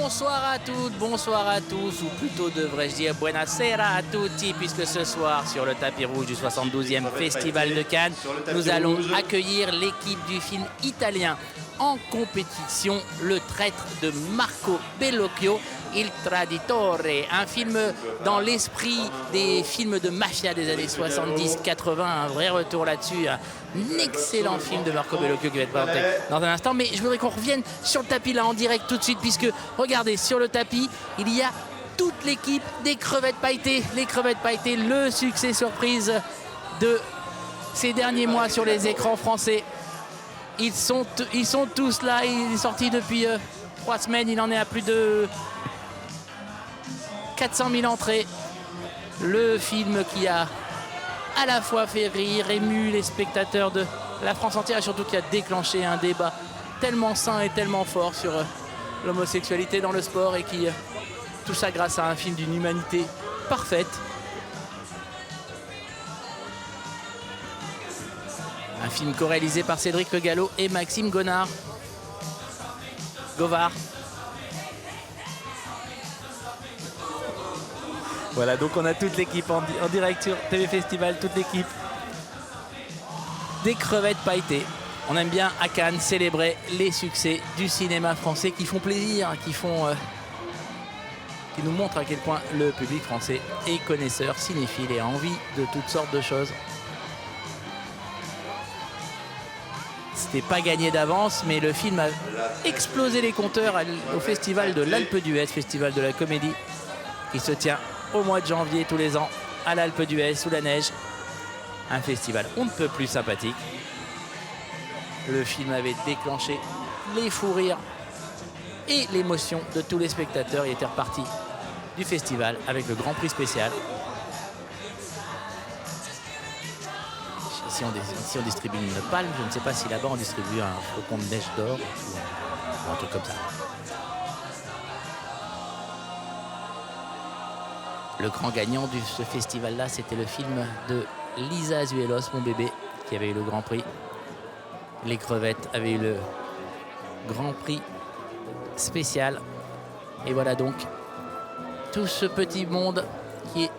Bonsoir à toutes, bonsoir à tous, ou plutôt devrais-je dire buonasera a tutti, puisque ce soir, sur le tapis rouge du 72e Festival de Cannes, nous allons accueillir l'équipe du film italien en compétition, Le Traître de Marco Bellocchio, Il Traditore, un film dans l'esprit des films de mafia des années 70-80, un vrai retour là-dessus, un excellent film de Marco Bellocchio qui va être présenté dans un instant. Mais je voudrais qu'on revienne sur le tapis là en direct tout de suite, puisque regardez, sur le tapis, il y a toute l'équipe des crevettes pailletées. Les crevettes pailletées, le succès surprise de ces derniers mois sur les écrans français. Ils sont tous là, il est sorti depuis 3 semaines, il en est à plus de 400 000 entrées. Le film qui a à la fois fait rire, ému les spectateurs de la France entière et surtout qui a déclenché un débat tellement sain et tellement fort sur l'homosexualité dans le sport, et qui tout ça grâce à un film d'une humanité parfaite. Un film co-réalisé par Cédric Le Gallo et Maxime Govard. Voilà, donc on a toute l'équipe en direct sur TV Festival, toute l'équipe des crevettes pailletées. On aime bien à Cannes célébrer les succès du cinéma français qui font plaisir, qui nous montrent à quel point le public français est connaisseur, cinéphile et a envie de toutes sortes de choses. C'était pas gagné d'avance, mais le film a explosé les compteurs au festival de l'Alpe d'Huez, festival de la comédie, qui se tient au mois de janvier tous les ans à l'Alpe d'Huez sous la neige. Un festival on ne peut plus sympathique. Le film avait déclenché les fous rires et l'émotion de tous les spectateurs. Il était reparti du festival avec le Grand Prix spécial. Si on distribue une palme, je ne sais pas si là-bas on distribue un flocon de neige d'or ou un truc comme ça. Le grand gagnant de ce festival-là, c'était le film de Lisa Azuelos, Mon bébé, qui avait eu le Grand Prix. Les crevettes avaient eu le Grand Prix spécial. Et voilà donc tout ce petit monde qui est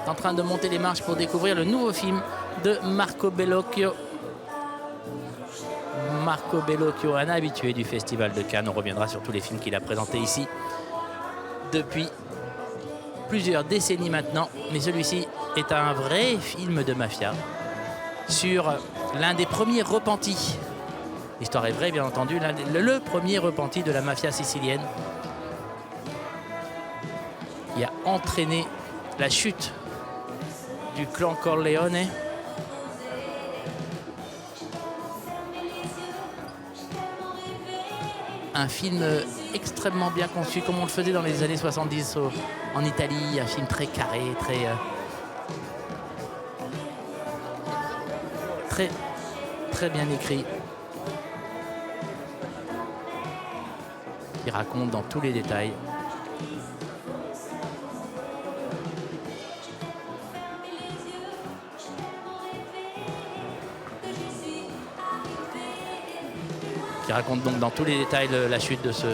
en train de monter les marches pour découvrir le nouveau film de Marco Bellocchio. Marco Bellocchio, un habitué du Festival de Cannes. On reviendra sur tous les films qu'il a présentés ici depuis plusieurs décennies maintenant. Mais celui-ci est un vrai film de mafia sur l'un des premiers repentis. L'histoire est vraie, bien entendu. Le premier repenti de la mafia sicilienne qui a entraîné la chute du clan Corleone. Un film extrêmement bien conçu, comme on le faisait dans les années 70 en Italie. Un film très carré, très bien écrit, qui raconte dans tous les détails la chute de ce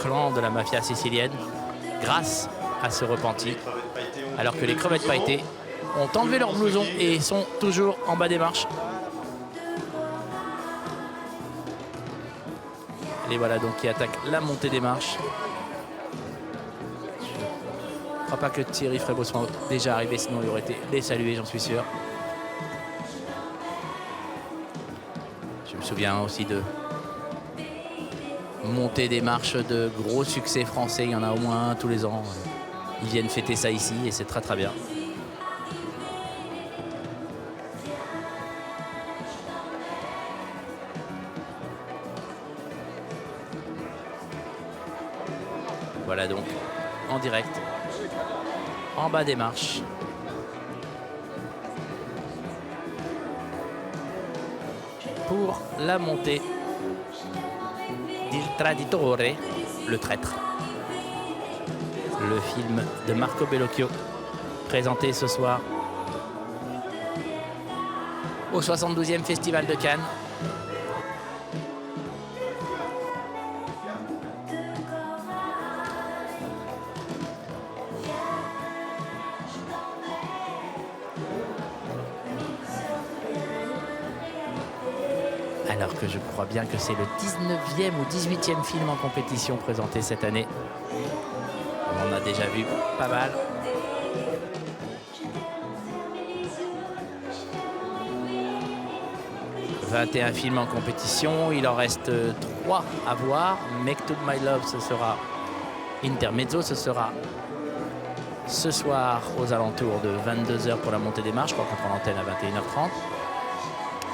clan de la mafia sicilienne grâce à ce repenti, alors que les crevettes pailletées ont enlevé leur blouson et sont toujours en bas des marches. Les voilà donc qui attaquent la montée des marches. Je ne crois pas que Thierry Frébault soit déjà arrivé, sinon il aurait été les saluer, j'en suis sûr. Je me souviens aussi de montée des marches de gros succès français. Il y en a au moins un tous les ans. Ils viennent fêter ça ici et c'est très bien. Voilà donc en direct, en bas des marches. Pour la montée d'Il Traditore, le traître. Le film de Marco Bellocchio, présenté ce soir au 72e Festival de Cannes. Alors que je crois bien que c'est le 19e ou 18e film en compétition présenté cette année. On en a déjà vu pas mal. « 21 films en compétition, il en reste 3 à voir. Mektoub My Love, ce sera Intermezzo, ce sera ce soir aux alentours de 22 h pour la montée des marches. Je crois qu'on prend l'antenne à 21 h 30.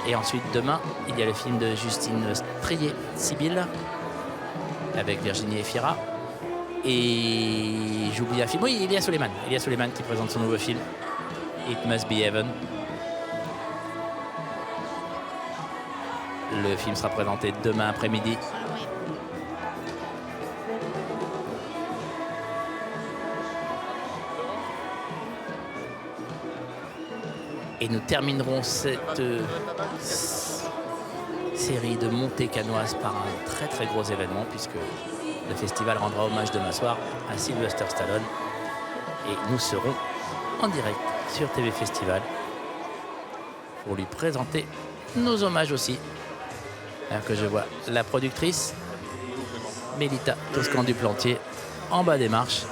Et ensuite, demain, il y a le film de Justine Trier, Sibylle, avec Virginie Efira. Et j'oublie un film. Oui, Elia Soleiman. Elia Soleiman qui présente son nouveau film, It Must Be Heaven. Le film sera présenté demain après-midi. Et nous terminerons cette série de montées canoises par un très très gros événement, puisque le festival rendra hommage demain soir à Sylvester Stallone. Et nous serons en direct sur TV Festival pour lui présenter nos hommages aussi. Alors que je vois la productrice Mélita Toscan du Plantier en bas des marches.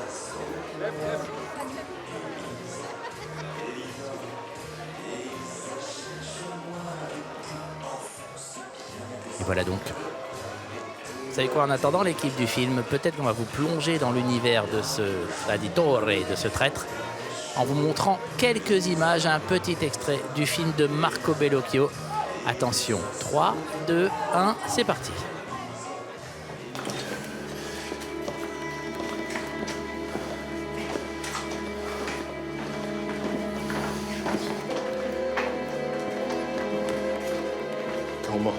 Et voilà donc. Vous savez quoi, en attendant l'équipe du film, peut-être qu'on va vous plonger dans l'univers de ce traditore, de ce traître, en vous montrant quelques images, un petit extrait du film de Marco Bellocchio. Attention, 3, 2, 1, c'est parti. Calma.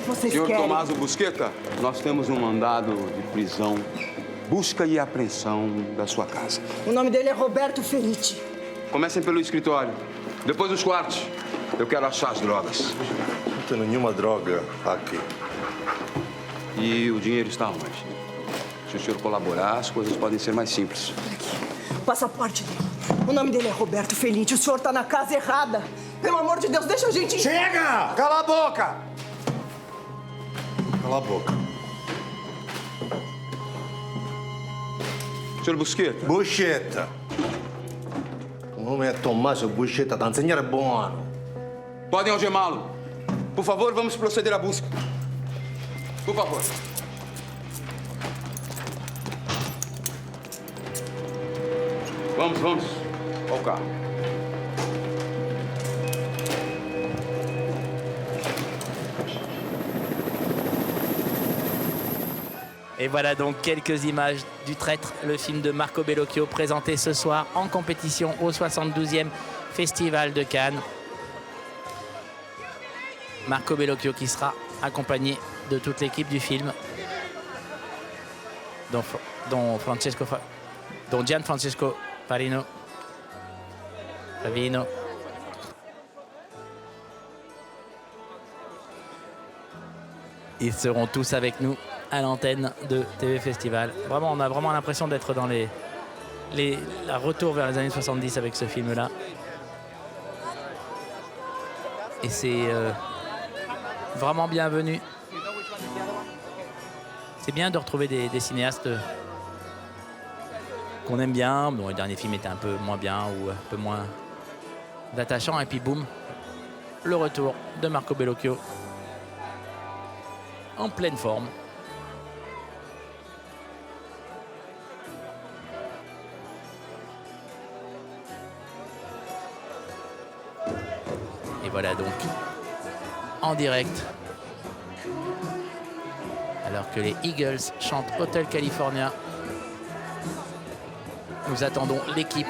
Vocês Senhor querem? Tommaso Busqueta, nós temos um mandado de prisão, busca e apreensão da sua casa. O nome dele é Roberto Felice. Comecem pelo escritório, depois os quartos. Eu quero achar as drogas. Não tem nenhuma droga aqui. E o dinheiro está onde? Se o senhor colaborar, as coisas podem ser mais simples. Aqui, o passaporte dele. O nome dele é Roberto Felice. O senhor tá na casa errada. Pelo amor de Deus, deixa a gente... Chega! Cala a boca! Cala a boca. Senhor Busqueta? Buscetta. O nome é Tommaso Buscetta, da insegnare buono. Podem algemá-lo. Por favor, vamos proceder à busca. Por favor. Vamos. Ao carro. Et voilà donc quelques images du Traître, le film de Marco Bellocchio présenté ce soir en compétition au 72e Festival de Cannes. Marco Bellocchio qui sera accompagné de toute l'équipe du film, dont Gianfrancesco Favino. Ils seront tous avec nous à l'antenne de TV Festival. Vraiment, on a vraiment l'impression d'être dans les retours vers les années 70 avec ce film-là. Et c'est vraiment bienvenu. C'est bien de retrouver des cinéastes qu'on aime bien. Bon, le dernier film était un peu moins bien ou un peu moins attachant. Et puis boum, le retour de Marco Bellocchio en pleine forme. Et voilà donc en direct, alors que les Eagles chantent Hotel California, nous attendons l'équipe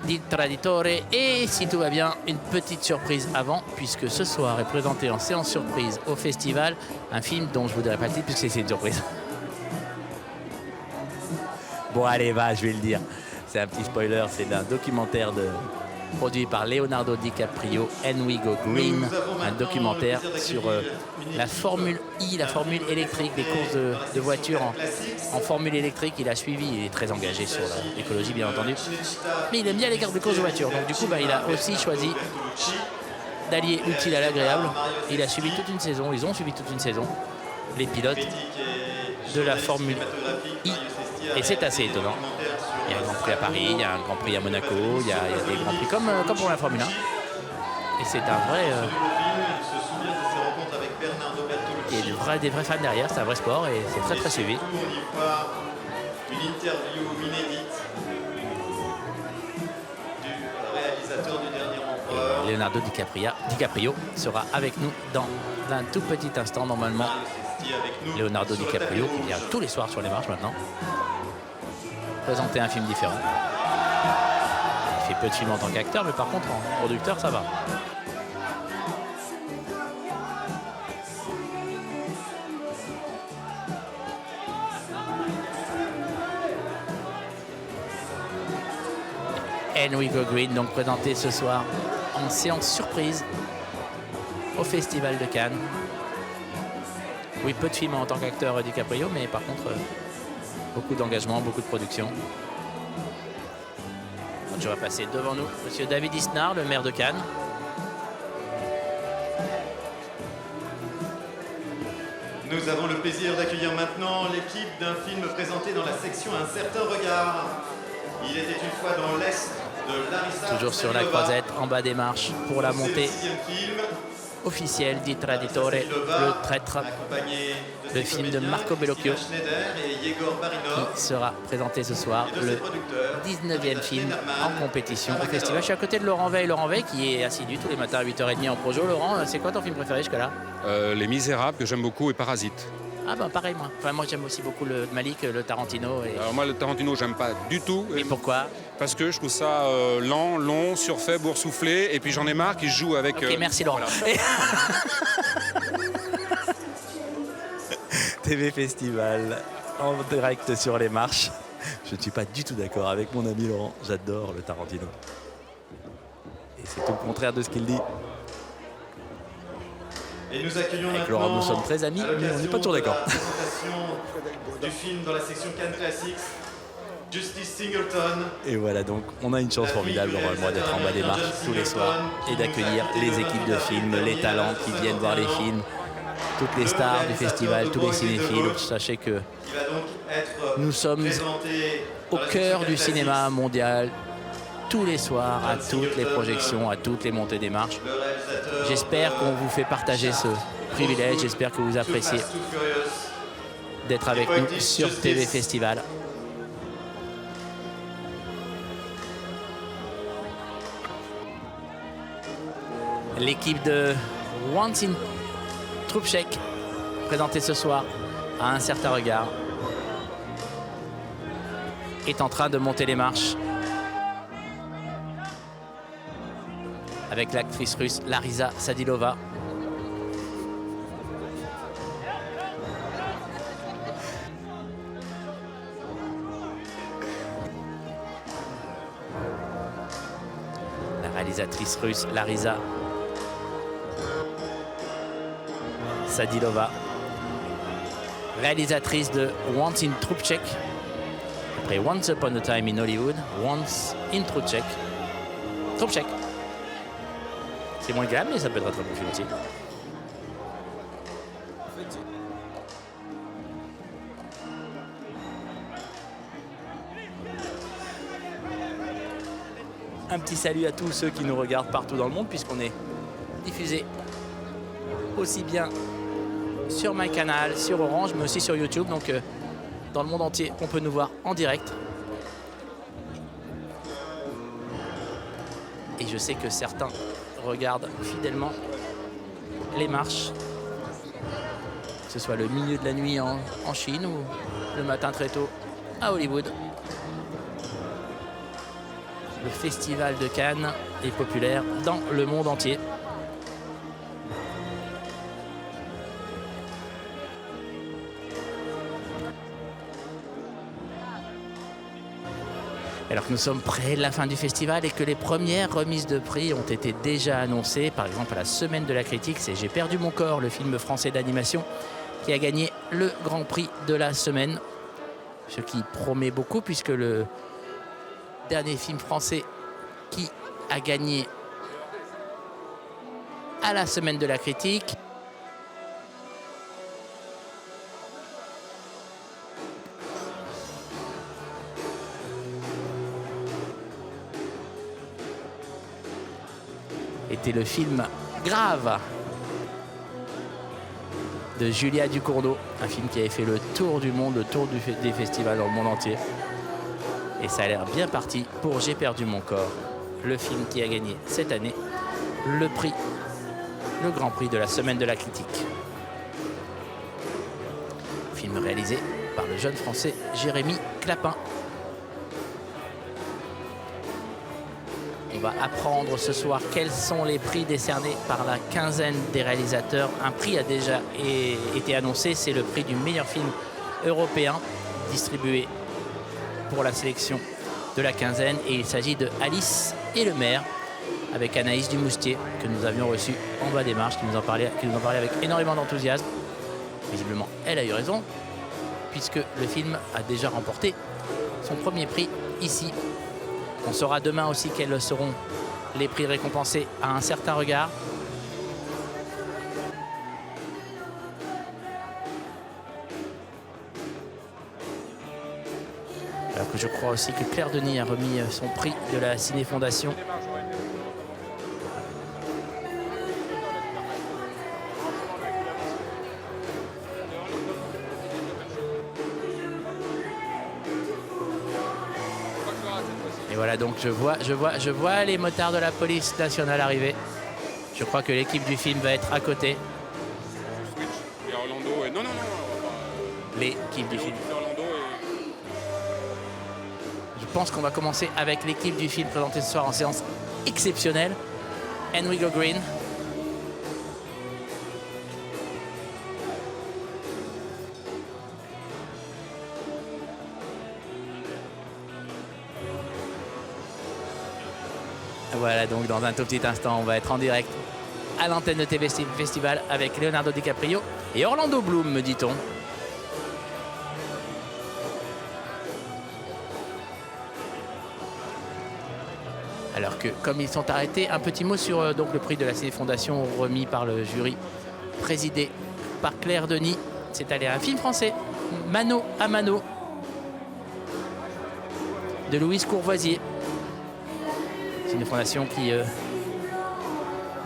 d'Il Traditore et, si tout va bien, une petite surprise avant, puisque ce soir est présenté en séance surprise au festival un film dont je ne vous dirai pas le titre puisque c'est une surprise. Bon allez, je vais le dire, c'est un petit spoiler, c'est un documentaire produit par Leonardo DiCaprio, And We Go Green, un documentaire sur la Formule I, la Formule électrique, les courses de voitures en Formule électrique. Il a suivi, il est très engagé sur l'écologie bien entendu, mais il aime bien les courses de voitures. Donc du coup, il a aussi choisi d'allier l'utile à l'agréable. Il a suivi toute une saison, ils ont suivi toute une saison, les pilotes de la Formule I, et c'est assez étonnant. Il y a un Grand Prix à Paris, il y a un Grand Prix à Monaco, il y a des Grands Prix comme pour la Formule 1. Et c'est un vrai... il y a des vrais fans derrière, c'est un vrai sport et c'est très très suivi. Une interview inédite du réalisateur du dernier empereur. Leonardo DiCaprio sera avec nous dans un tout petit instant normalement. Leonardo DiCaprio qui vient tous les soirs sur les marches maintenant présenter un film différent. Il fait peu de films en tant qu'acteur, mais par contre en producteur ça va. And We Go Green, donc présenté ce soir en séance surprise au Festival de Cannes. Oui, peu de films en tant qu'acteur DiCaprio, mais par contre, beaucoup d'engagement, beaucoup de production. Donc, je vais passer devant nous monsieur David Isnard, le maire de Cannes. Nous avons le plaisir d'accueillir maintenant l'équipe d'un film présenté dans la section Un certain regard. Il était une fois dans l'Est de Larissa. Toujours sur la croisette, en bas des marches, pour la montée officielle di Traditore, le traître, le film de Marco Bellocchio, qui sera présenté ce soir, le 19e film en compétition au festival. Je suis à côté de Laurent Veil, qui est assidu tous les matins à 8h30 en projo. Laurent, c'est quoi ton film préféré jusque-là? Les Misérables, que j'aime beaucoup, et Parasite. Ah bah pareil, moi. Enfin, moi j'aime aussi beaucoup le Malik, le Tarantino. Et... Alors moi le Tarantino j'aime pas du tout. Et pourquoi? Parce que je trouve ça lent, long, surfait, boursouflé, et puis j'en ai marre qu'il joue avec... Ok, merci Laurent. Voilà. TV Festival, en direct sur les marches. Je ne suis pas du tout d'accord avec mon ami Laurent. J'adore le Tarantino. Et c'est tout le contraire de ce qu'il dit. Et nous accueillons avec Laurent, nous sommes très amis, mais on n'est pas toujours d'accord. Du film dans la section Cannes Classics, Justice Singleton. Et voilà, donc on a une chance formidable, moi, d'être en bas des marches tous les soirs et d'accueillir les équipes de films, les talents qui viennent voir les films, toutes les stars du festival, tous les cinéphiles. Sachez que nous sommes au cœur du cinéma mondial, tous les soirs, à toutes les projections, à toutes les montées des marches. J'espère qu'on vous fait partager ce privilège, j'espère que vous appréciez d'être avec nous sur TV Festival. L'équipe de Wantin Troubchek, présentée ce soir à Un certain regard, est en train de monter les marches avec l'actrice russe Larisa Sadilova. La réalisatrice russe Larisa Sadilova, réalisatrice de Wantin Troubchek, après Once Upon a Time in Hollywood, Once in Troubchek. C'est moins grave, mais ça peut être un très bon film aussi. Un petit salut à tous ceux qui nous regardent partout dans le monde, puisqu'on est diffusé aussi bien sur MyCanal, sur Orange, mais aussi sur YouTube. Donc dans le monde entier, on peut nous voir en direct. Et je sais que certains regardent fidèlement les marches, que ce soit le milieu de la nuit en Chine ou le matin très tôt à Hollywood. Le festival de Cannes est populaire dans le monde entier. Alors que nous sommes près de la fin du festival et que les premières remises de prix ont été déjà annoncées. Par exemple, à la Semaine de la Critique, c'est J'ai perdu mon corps, le film français d'animation, qui a gagné le Grand Prix de la semaine. Ce qui promet beaucoup puisque le dernier film français qui a gagné à la Semaine de la Critique était le film Grave de Julia Ducournau, un film qui avait fait le tour du monde, le tour des festivals dans le monde entier. Et ça a l'air bien parti pour J'ai perdu mon corps, le film qui a gagné cette année le Grand Prix de la Semaine de la Critique. Film réalisé par le jeune français Jérémy Clapin. On va apprendre ce soir quels sont les prix décernés par la quinzaine des réalisateurs. Un prix a déjà été annoncé, c'est le prix du meilleur film européen distribué pour la sélection de la quinzaine. Et il s'agit de Alice et le maire avec Anaïs Dumoustier que nous avions reçu en bas des marches, qui nous en parlait avec énormément d'enthousiasme. Visiblement, elle a eu raison puisque le film a déjà remporté son premier prix ici. On saura demain aussi quels seront les prix récompensés à un certain regard. Alors que je crois aussi que Claire Denis a remis son prix de la Ciné Fondation. Voilà, donc je vois les motards de la police nationale arriver. Je crois que l'équipe du film va être à côté. Il y a Orlando et... Non. L'équipe du film. Je pense qu'on va commencer avec l'équipe du film présentée ce soir en séance exceptionnelle. And We Go Green. Voilà, donc dans un tout petit instant, on va être en direct à l'antenne de TV Festival avec Leonardo DiCaprio et Orlando Bloom, me dit-on. Alors que, comme ils sont arrêtés, un petit mot sur donc, le prix de la Ciné Fondation remis par le jury, présidé par Claire Denis. C'est allé à un film français, Mano à Mano, de Louise Courvoisier. C'est une fondation qui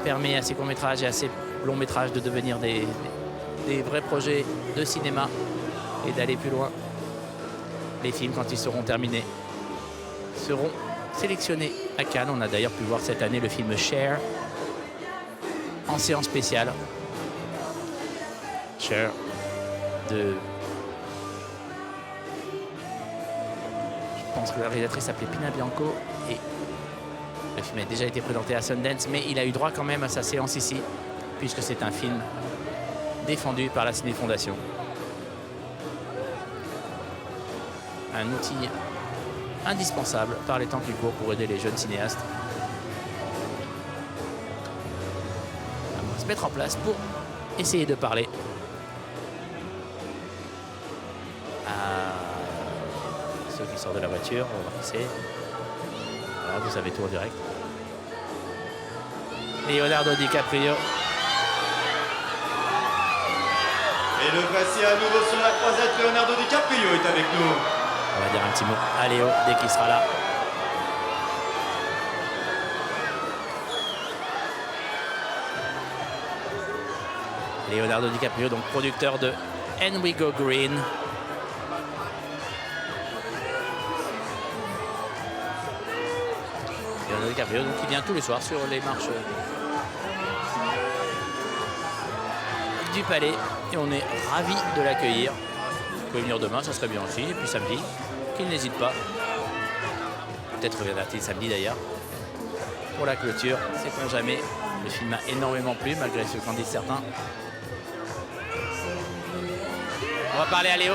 permet à ces courts-métrages et à ces longs-métrages de devenir des vrais projets de cinéma et d'aller plus loin. Les films, quand ils seront terminés, seront sélectionnés à Cannes. On a d'ailleurs pu voir cette année le film Cher en séance spéciale. Cher de... Je pense que la réalisatrice s'appelait Pina Bianco et le film a déjà été présenté à Sundance, mais il a eu droit quand même à sa séance ici, puisque c'est un film défendu par la Ciné Fondation. Un outil indispensable par les temps qui courent pour aider les jeunes cinéastes à se mettre en place pour essayer de parler à ceux qui sortent de la voiture. On va passer. Voilà, vous savez tout en direct. Leonardo DiCaprio. Et le voici à nouveau sur la croisette. Leonardo DiCaprio est avec nous. On va dire un petit mot à Léo dès qu'il sera là. Leonardo DiCaprio, donc producteur de And We Go Green. Leonardo DiCaprio, donc, qui vient tous les soirs sur les marches du Palais. Et on est ravis de l'accueillir. Vous pouvez venir demain, ça serait bien aussi. Et puis samedi, qu'il n'hésite pas. Peut-être reviendra-t-il samedi d'ailleurs. Pour la clôture, sait-on jamais. Le film a énormément plu, malgré ce qu'en disent certains. On va parler à Léo.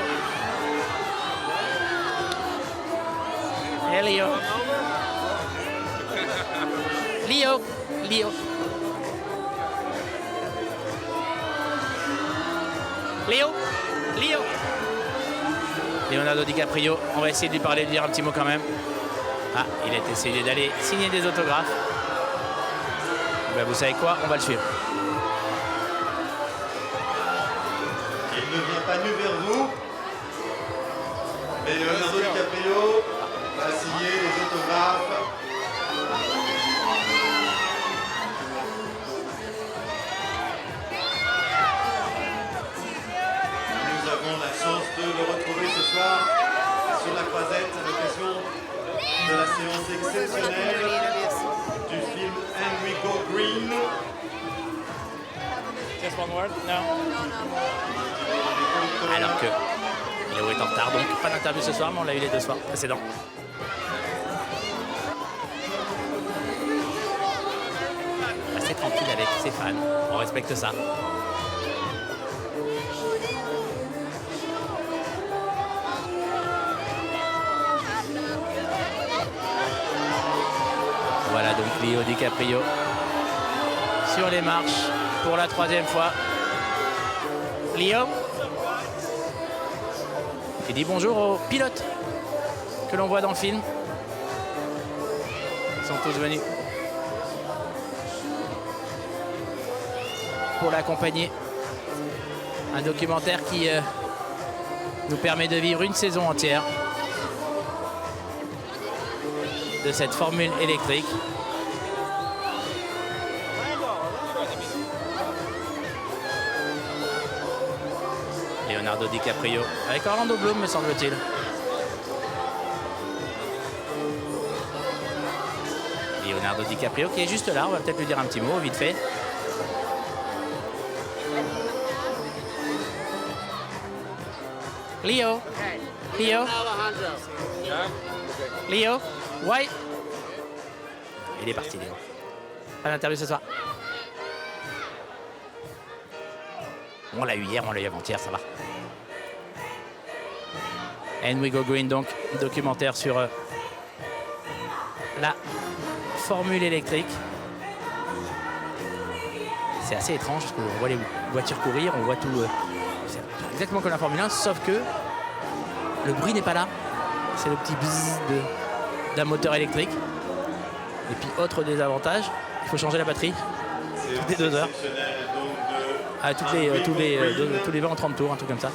Et Leo. Leo. Leo. Léo. Leo. Leonardo DiCaprio, on va essayer de lui parler, de dire un petit mot quand même. Ah, il a essayé d'aller signer des autographes. Ben, vous savez quoi, on va le suivre. Il ne vient pas nu vers vous, mais Leonardo DiCaprio va signer les autographes. Nous avons la chance de le retrouver ce soir sur la croisette à l'occasion de la séance exceptionnelle du film And We Go Green. Just one word? No. Alors que Léo est en retard, donc pas d'interview ce soir, mais on l'a eu les 2 soirs précédents. Assez tranquille avec ses fans, on respecte ça. Voilà donc Leo DiCaprio sur les marches pour la 3e fois. Leo, qui dit bonjour aux pilotes que l'on voit dans le film. Ils sont tous venus pour l'accompagner. Un documentaire qui nous permet de vivre une saison entière de cette formule électrique. Leonardo DiCaprio avec Orlando Bloom, me semble-t-il. Leonardo DiCaprio qui est juste là, on va peut-être lui dire un petit mot vite fait. Leo. Leo. Leo. Why? Il est parti, Léo. Pas d'interview ce soir. On l'a eu hier, on l'a eu avant-hier, ça va. And We Go Green, donc, documentaire sur la formule électrique. C'est assez étrange parce qu'on voit les voitures courir, on voit tout. C'est exactement comme la Formule 1, sauf que le bruit n'est pas là. C'est le petit bzzz d'un moteur électrique. Et puis, autre désavantage, il faut changer la batterie toutes les 2 heures. Ah, tous les 20 ou 30 tours, un truc comme ça.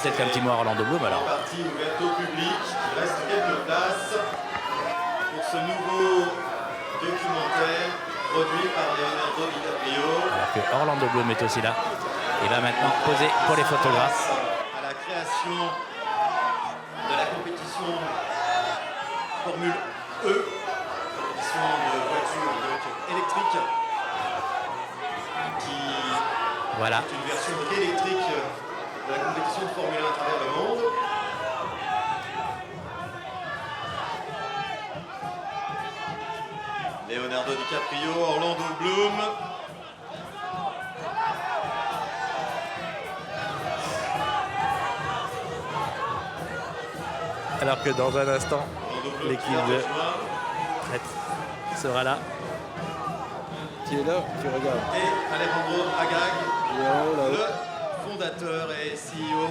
Peut-être qu'un petit mot à Orlando Bloom alors. Partie ouverte au public, il reste quelques places pour ce nouveau documentaire produit par Leonardo DiCaprio. Alors que Orlando Bloom est aussi là. Il va maintenant poser pour les photographes. À la création de la compétition Formule E, compétition de voitures électriques, qui Voilà. est une version électrique de la compétition de Formule 1 à travers le monde. Leonardo DiCaprio, Orlando Bloom. Alors que dans un instant, l'équipe de sera là. Tu es là, tu regardes. Et Alejandro Agag, Là-haut. le fondateur et CEO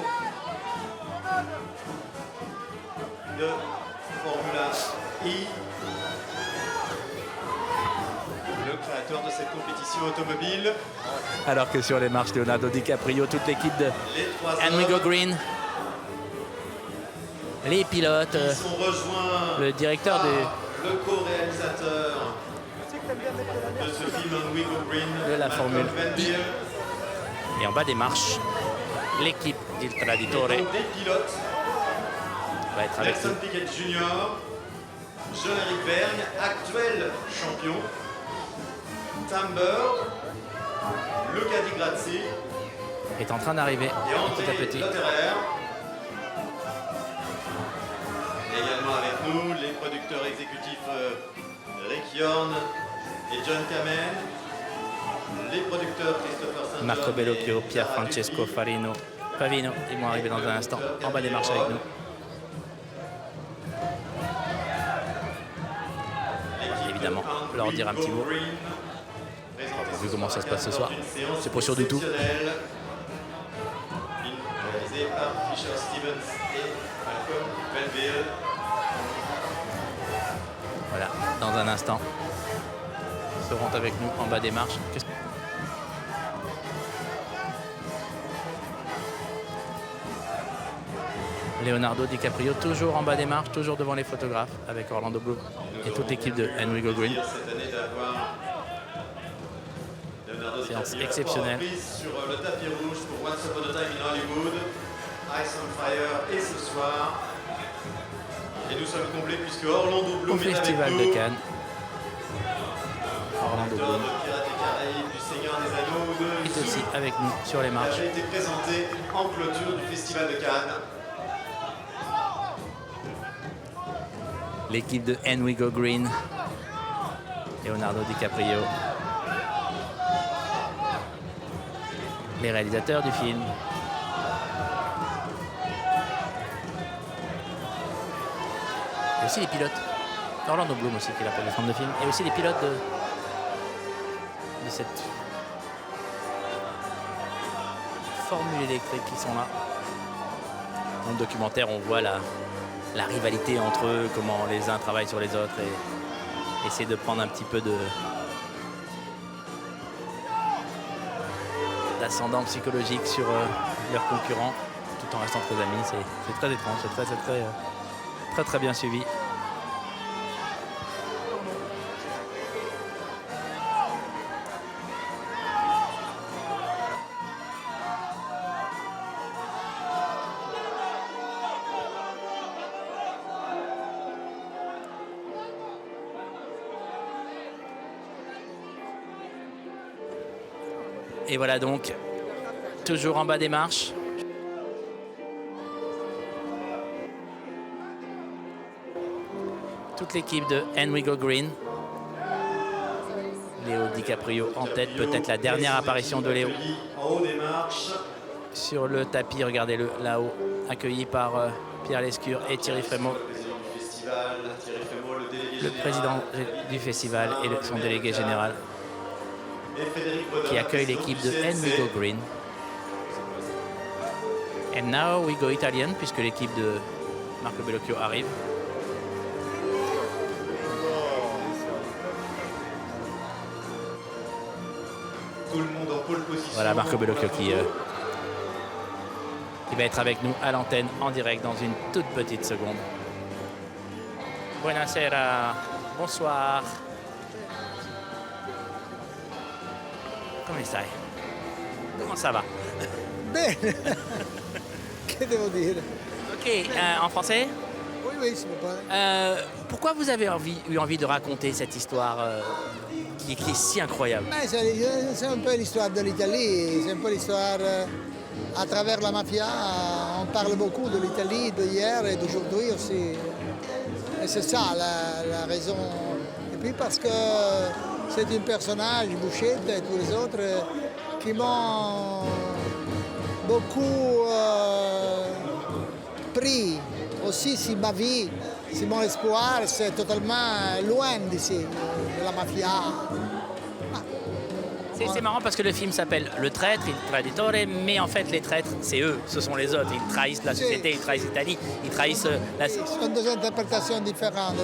de Formula E, le créateur de cette compétition automobile. Alors que sur les marches, Leonardo DiCaprio, toute l'équipe de Les 3 And We Go hommes Green, les pilotes, qui sont rejoints le directeur par de le co-réalisateur de ce film And We Go Green, de la Malcolm Formule Van I. Beer. Et en bas des marches, l'équipe d'Il Et Traditore donc des pilotes, va être avec Nelson nous. Piquet Jr., Jean-Éric Vergne, actuel champion, Timber, Luca Di Grazzi Est en train d'arriver et petit à André petit. Lotterer. Et également avec nous les producteurs exécutifs Rick Yorn et John Kamen, les producteurs Christopher Saint-John Marco Bellocchio, et Pier Sarah Francesco Dupuis, Pavino, ils vont arriver dans un instant en bas des marches avec nous. évidemment leur dire un petit mot. Vu comment ça se passe ce soir, c'est pas sûr du tout. Réalisé par Fisher Stevens et Malcolm Melville. Voilà, dans un instant, ils seront avec nous en bas des marches. Leonardo DiCaprio, toujours en bas des marches, toujours devant les photographes, avec Orlando Bloom et toute l'équipe de And We Go Green. Cette année d'avoir Leonardo Séance DiCaprio exceptionnelle. sur le tapis rouge pour Once Upon a Time in Hollywood. Ice on Fire et ce soir. Et nous sommes complets puisque Orlando Bloom Au est avec Festival nous. de Cannes. Orlando Acteur Bloom de Pirates des Caraïbes, du Seigneur des Anneaux, de est aussi avec nous sur les qui marches. avait été présenté en clôture du Festival de Cannes. L'équipe de And We Go Green. Leonardo DiCaprio. Les réalisateurs du film. Et aussi les pilotes. Orlando Bloom aussi, qui est la plateforme de film. Et aussi les pilotes de cette formule électrique qui sont là. Dans le documentaire, on voit la rivalité entre eux, comment les uns travaillent sur les autres et essayer de prendre un petit peu d'ascendant psychologique sur leurs concurrents, tout en restant très amis. C'est très étrange, c'est très bien suivi. Et voilà donc, toujours en bas des marches. Toute l'équipe de And We Go Green. Léo DiCaprio en tête, peut-être la dernière apparition de Léo. En haut des marches. Sur le tapis, regardez-le là-haut, accueilli par Pierre Lescure et Thierry Frémaux, le président du festival et son délégué général, qui accueille l'équipe de And We Go Green. And now we go Italian, puisque l'équipe de Marco Bellocchio arrive. Tout le monde en pole position. Voilà Marco Bellocchio qui va être avec nous à l'antenne en direct dans une toute petite seconde. Buonasera, bonsoir. Come stai? Comment ça va? Bene, che devo dire? Ok, en français? Oui, oui, si va bene. Pourquoi vous avez eu envie de raconter cette histoire qui est si incroyable? C'est un peu l'histoire de l'Italie, c'est un peu l'histoire à travers la mafia. On parle beaucoup de l'Italie d'hier et d'aujourd'hui aussi. Et c'est ça la raison. Et puis parce que c'est un personnage, Buscetta et tous les autres, qui m'ont beaucoup pris aussi si ma vie, si mon espoir, c'est totalement loin d'ici, de la mafia. C'est marrant parce que le film s'appelle Le Traître, Il Traditore, mais en fait les traîtres, c'est eux, ce sont les autres. Ils trahissent la société, ils trahissent l'Italie, ils trahissent la... Ce sont deux interprétations différentes.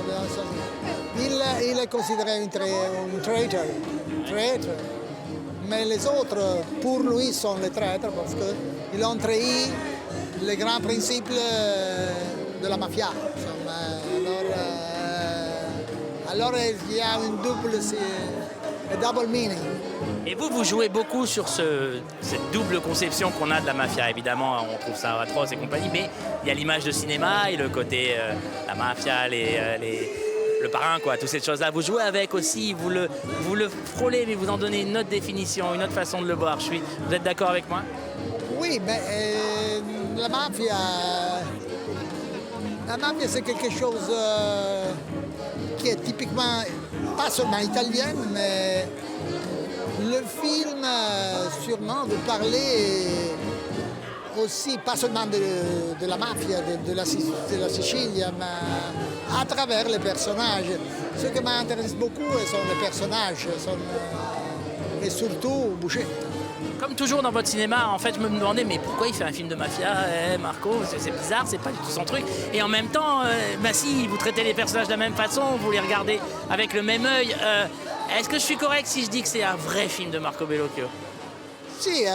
Il est considéré un traitor, mais les autres, pour lui, sont les traîtres parce qu'ils ont trahi les grands principes de la mafia. Alors il y a une double meaning. Et vous jouez beaucoup sur cette double conception qu'on a de la mafia. Évidemment, on trouve ça atroce et compagnie, mais il y a l'image de cinéma et le côté la mafia, le parrain, quoi, toutes ces choses-là. Vous jouez avec aussi, vous le frôlez, mais vous en donnez une autre définition, une autre façon de le voir. Vous êtes d'accord avec moi? Oui, mais la mafia c'est quelque chose qui est typiquement, pas seulement italien, mais le film sûrement veut parler aussi, pas seulement de la mafia, de la Sicilie, mais à travers les personnages. Ce qui m'intéresse beaucoup sont les personnages, et surtout Boucher. Comme toujours dans votre cinéma, en fait, je me demandais, mais pourquoi il fait un film de mafia, Marco? C'est bizarre, c'est pas du tout son truc. Et en même temps, bah si, vous traitez les personnages de la même façon, vous les regardez avec le même œil. Est-ce que je suis correct si je dis que c'est un vrai film de Marco Bellocchio? Si,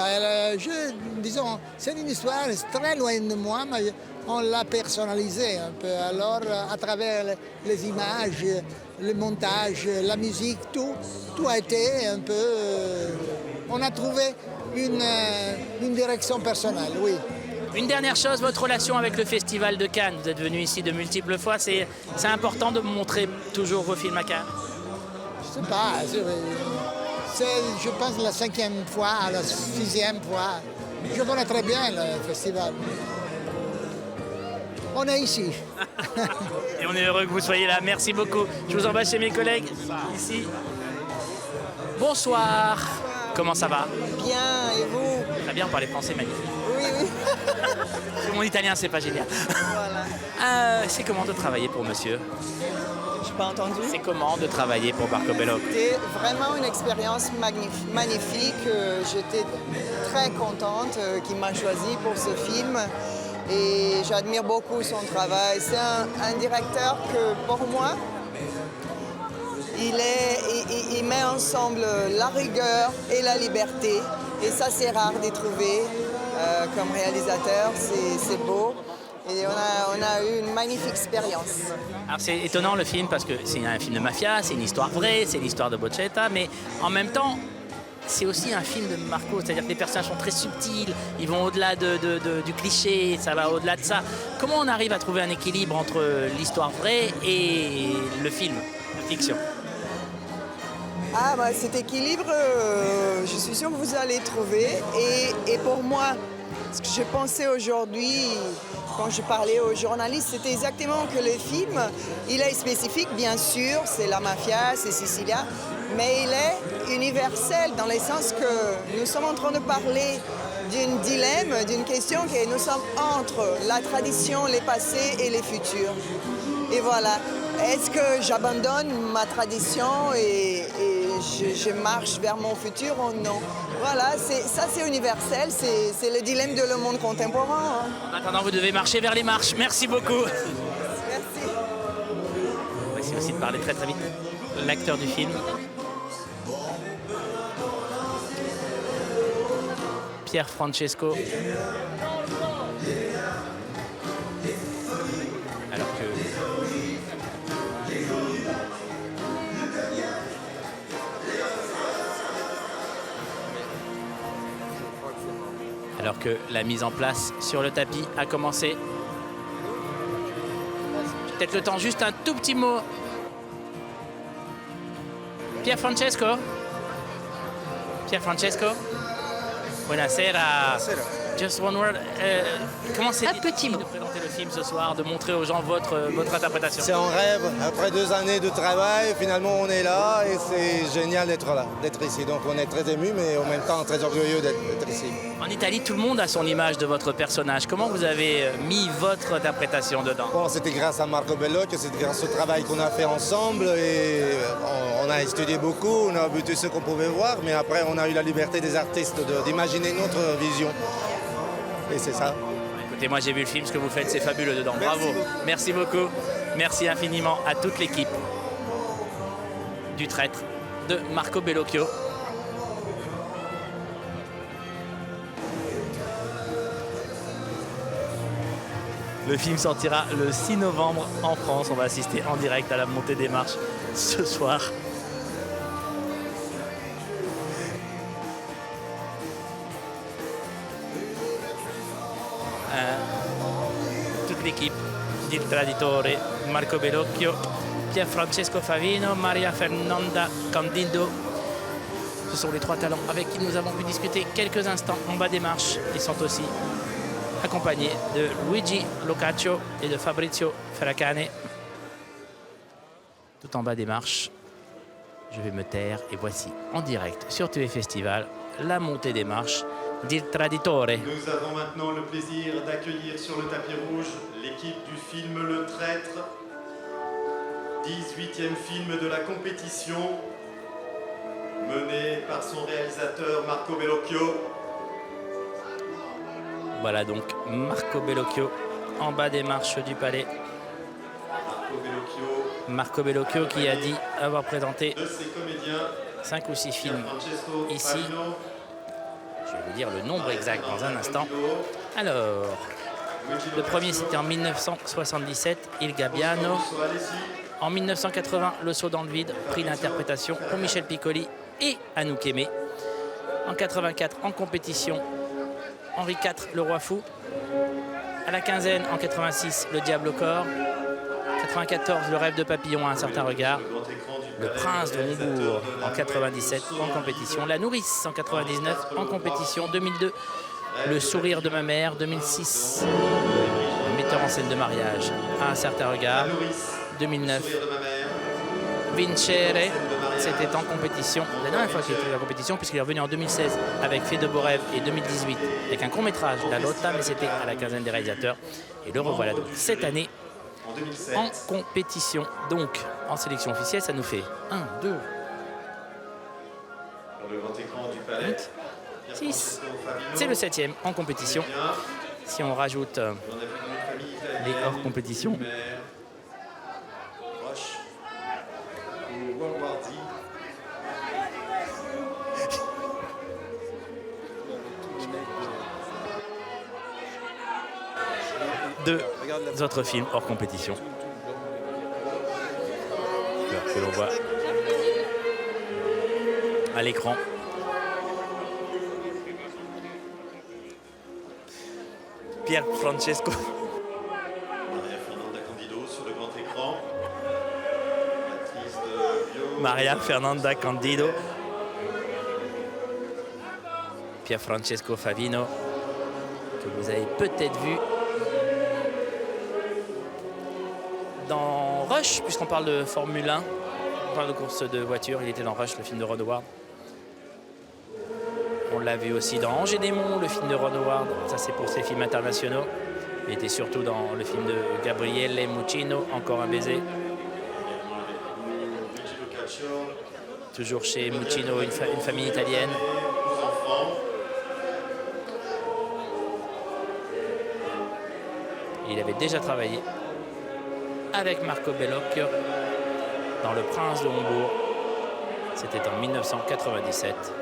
disons, c'est une histoire très loin de moi, mais on l'a personnalisée un peu. Alors, à travers les images, le montage, la musique, tout a été un peu... on a trouvé une direction personnelle, oui. Une dernière chose, votre relation avec le Festival de Cannes. Vous êtes venu ici de multiples fois. C'est important de montrer toujours vos films à Cannes? Je sais pas, c'est, je pense, la 5e fois, la 6e fois. Je connais très bien le festival. On est ici. Et on est heureux que vous soyez là. Merci beaucoup. Je vous envoie chez mes collègues ici. Bonsoir. Comment ça va? Bien, et vous? Très bien, on parlait français, magnifique. Oui, oui. Mon italien, c'est pas génial. Voilà. C'est comment de travailler pour monsieur? Je n'ai pas entendu. C'est comment de travailler pour Marco Bellocchio? C'était vraiment une expérience magnifique. J'étais très contente qu'il m'a choisi pour ce film. Et j'admire beaucoup son travail. C'est un directeur que, pour moi, il met ensemble la rigueur et la liberté. Et ça, c'est rare d'y trouver comme réalisateur. C'est beau. Et on a eu une magnifique expérience. Alors c'est étonnant le film parce que c'est un film de mafia, c'est une histoire vraie, c'est l'histoire de Bocchetta, mais en même temps, c'est aussi un film de Marco, c'est-à-dire que les personnages sont très subtils, ils vont au-delà du cliché, ça va au-delà de ça. Comment on arrive à trouver un équilibre entre l'histoire vraie et le film, la fiction? Ah bah cet équilibre, je suis sûre que vous allez trouver. Et pour moi, ce que je pensais aujourd'hui, quand je parlais aux journalistes, c'était exactement que le film, il est spécifique, bien sûr, c'est la mafia, c'est Sicilia, mais il est universel dans le sens que nous sommes en train de parler d'un dilemme, d'une question que nous sommes entre la tradition, les passés et les futurs. Et voilà, est-ce que j'abandonne ma tradition et je marche vers mon futur ou non? Voilà, ça c'est universel, c'est le dilemme de le monde contemporain. Hein. En attendant, vous devez marcher vers les marches. Merci beaucoup. Merci. On va essayer aussi de parler très très vite. L'acteur du film. Pier Francesco. Alors que la mise en place sur le tapis a commencé. Peut-être le temps, juste un tout petit mot. Pier Francesco. Pier Francesco. Buonasera. Just one word. Comment c'est de présenter le film ce soir, de montrer aux gens votre interprétation? C'est un rêve. Après 2 années de travail, finalement on est là et c'est génial d'être là, d'être ici. Donc on est très ému, mais en même temps très orgueilleux d'être ici. En Italie, tout le monde a son image de votre personnage. Comment vous avez mis votre interprétation dedans? Bon, c'était grâce à Marco Bellocchio, c'est grâce au travail qu'on a fait ensemble et on a étudié beaucoup, on a vu tout ce qu'on pouvait voir, mais après on a eu la liberté des artistes d'imaginer notre vision. Et c'est ça. Écoutez, moi j'ai vu le film, ce que vous faites, c'est fabuleux dedans. Bravo. Merci beaucoup. Merci infiniment à toute l'équipe du Traître de Marco Bellocchio. Le film sortira le 6 novembre en France. On va assister en direct à la montée des marches ce soir. Toute l'équipe d'Il Traditore, Marco Bellocchio, Pier Francesco Favino, Maria Fernanda Candido. Ce sont les 3 talents avec qui nous avons pu discuter quelques instants en bas des marches. Ils sont aussi accompagnés de Luigi Locaccio et de Fabrizio Ferracane. Tout en bas des marches, je vais me taire et voici en direct sur TV Festival la montée des marches d'Il Traditore. Nous avons maintenant le plaisir d'accueillir sur le tapis rouge l'équipe du film Le Traître. 18e film de la compétition, mené par son réalisateur Marco Bellocchio. Voilà donc Marco Bellocchio en bas des marches du palais. Marco Bellocchio qui a dit avoir présenté 5 ou 6 films ici. Je vais vous dire le nombre exact dans un instant. Alors, le premier c'était en 1977, Il Gabbiano. En 1980, Le saut dans le vide, prix d'interprétation pour Michel Piccoli et Anouk Aimée. En 84, en compétition, Henri IV, Le Roi Fou. À la quinzaine, en 86, Le Diable au corps. 94, Le rêve de papillon à un certain regard. Le Prince de Hombourg en 97 en compétition. La Nourrice en 99 en compétition. 2002, Le sourire de ma mère. 2006, Le metteur en scène de mariage à un certain regard. 2009, Vincere, c'était en compétition. La dernière fois qu'il était en compétition, puisqu'il est revenu en 2016 avec Fait de beaux rêves et 2018 avec un court-métrage, La Lotta, mais c'était à la quinzaine des réalisateurs. Et le revoilà donc cette année en compétition. Donc en sélection officielle, ça nous fait 1, 2, 6. C'est le 7e en compétition. Si on rajoute les hors compétition, deux autres films hors compétition que l'on voit à l'écran. Pier Francesco. Maria Fernanda Candido. Pier Francesco Favino, que vous avez peut-être vu dans Rush, puisqu'on parle de Formule 1, on parle de course de voiture. Il était dans Rush, le film de Ron Howard. On l'a vu aussi dans Angers Démon, le film de Ron Howard. Ça, c'est pour ses films internationaux. Il était surtout dans le film de Gabriele Muccino, Encore un baiser. Toujours chez Muccino, une famille italienne. Il avait déjà travaillé avec Marco Bellocchio dans Le Prince de Hombourg. C'était en 1997.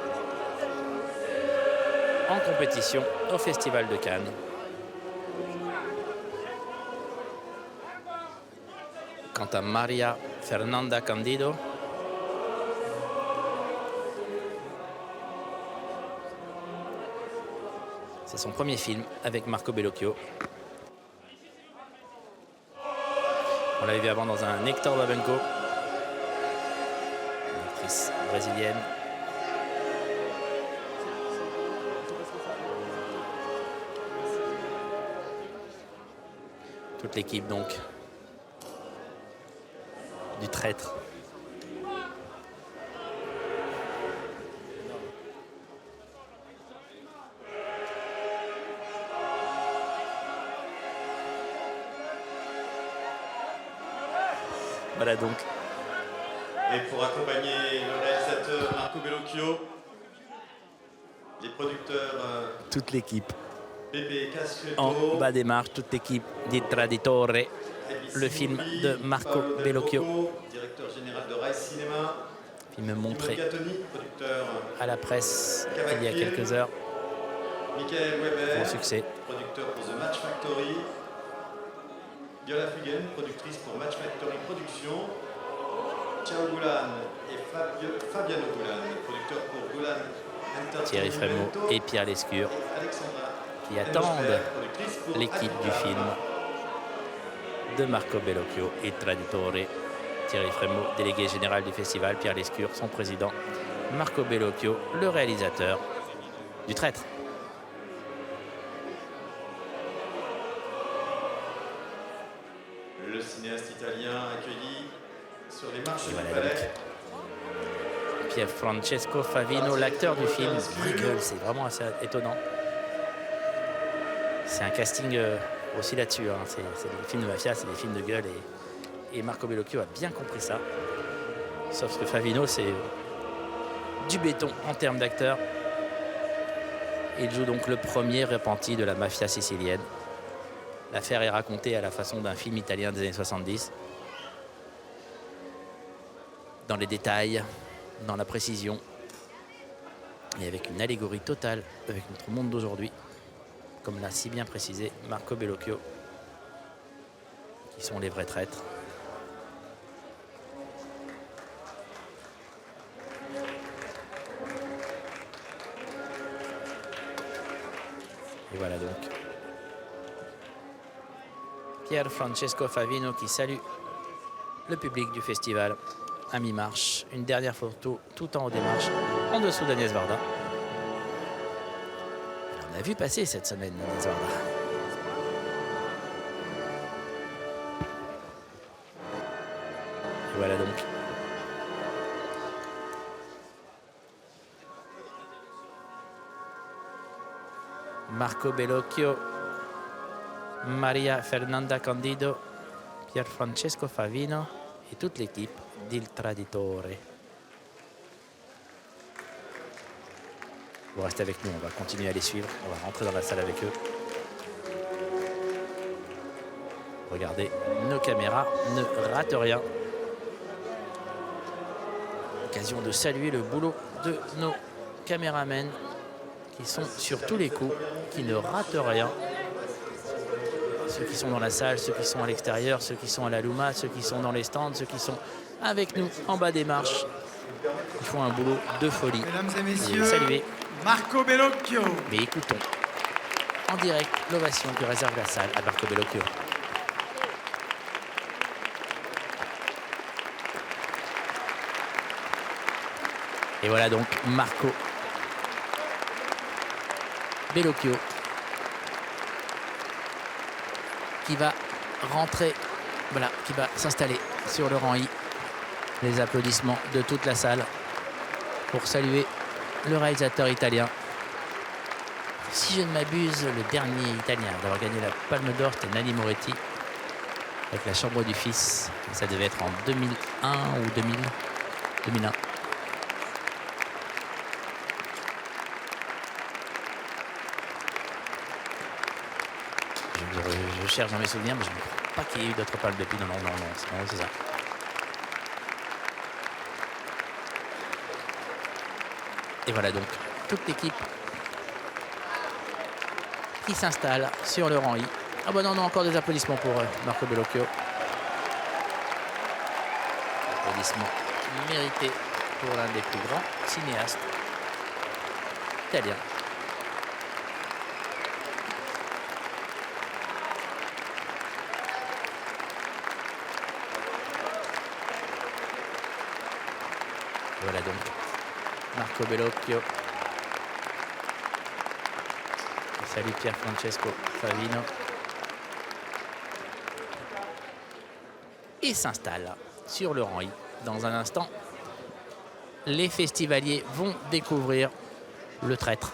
En compétition au Festival de Cannes. Quant à Maria Fernanda Candido, c'est son premier film avec Marco Bellocchio. On l'avait vu avant dans un Hector Babenco, une actrice brésilienne. Toute l'équipe donc du Traître. Voilà donc. Et pour accompagner le réalisateur Marco Bellocchio, les producteurs toute l'équipe Pepe Castriotto, en bas des marches, toute l'équipe di Traditore, le film de Marco Bellocchio, directeur général de Rai Cinema, film montré Gattoni, producteur à la presse il y a quelques heures. Michael Weber, Bon succès. producteur pour The Match Factory, Viola Fugen, productrice pour Match Factory Productions, Ciao Goulan et Fabiano Goulan, producteur pour Goulan Entertainment, Thierry Frémaux et Pierre Lescure et Alexandra qui attendent productrice pour l'équipe du film de Marco Bellocchio et Traditore. Thierry Frémaux, délégué général du festival, Pierre Lescure, son président, Marco Bellocchio, le réalisateur du Traître. Le cinéaste italien accueilli sur les marches du Voilà palais. Pier Francesco Favino, l'acteur du film. Vraie gueule, c'est vraiment assez étonnant. C'est un casting aussi là-dessus. Hein. C'est des films de mafia, c'est des films de gueule Et Marco Bellocchio a bien compris ça. Sauf que Favino, c'est du béton en termes d'acteur. Il joue donc le premier repenti de la mafia sicilienne. L'affaire est racontée à la façon d'un film italien des années 70. Dans les détails, dans la précision et avec une allégorie totale avec notre monde d'aujourd'hui, comme l'a si bien précisé Marco Bellocchio, qui sont les vrais traîtres. Et voilà donc Pier Francesco Favino qui salue le public du festival à mi-marche. Une dernière photo tout en haut des marches, en dessous d'Agnès Varda. On a vu passer cette semaine Agnès Varda. Et voilà donc. Marco Bellocchio, Maria Fernanda Candido, Pier Francesco Favino et toute l'équipe d'Il Traditore. Vous restez avec nous, on va continuer à les suivre, on va rentrer dans la salle avec eux. Regardez, nos caméras ne ratent rien. Occasion de saluer le boulot de nos caméramens qui sont sur tous les coups, qui ne ratent rien. Ceux qui sont dans la salle, ceux qui sont à l'extérieur, ceux qui sont à la Luma, ceux qui sont dans les stands, ceux qui sont avec nous en bas des marches. Ils font un boulot de folie. Mesdames et messieurs, saluer Marco Bellocchio. Mais écoutons en direct l'ovation que réserve la salle à Marco Bellocchio. Et voilà donc Marco Bellocchio qui va rentrer, voilà, qui va s'installer sur le rang I. Les applaudissements de toute la salle pour saluer le réalisateur italien. Si je ne m'abuse, le dernier italien à avoir gagné la Palme d'Or, c'était Nanni Moretti avec La Chambre du Fils. Ça devait être en 2001 ou 2001. Je cherche dans mes souvenirs, mais je ne crois pas qu'il y ait eu d'autres palmes depuis. Non, c'est ça. Et voilà donc toute l'équipe qui s'installe sur le rang I. Ah bah non, encore des applaudissements pour Marco Bellocchio. Applaudissements mérités pour l'un des plus grands cinéastes italiens. Voilà donc Marco Bellocchio. Salut Pier Francesco Favino. Et s'installe sur le rang I. Dans un instant, les festivaliers vont découvrir le traître.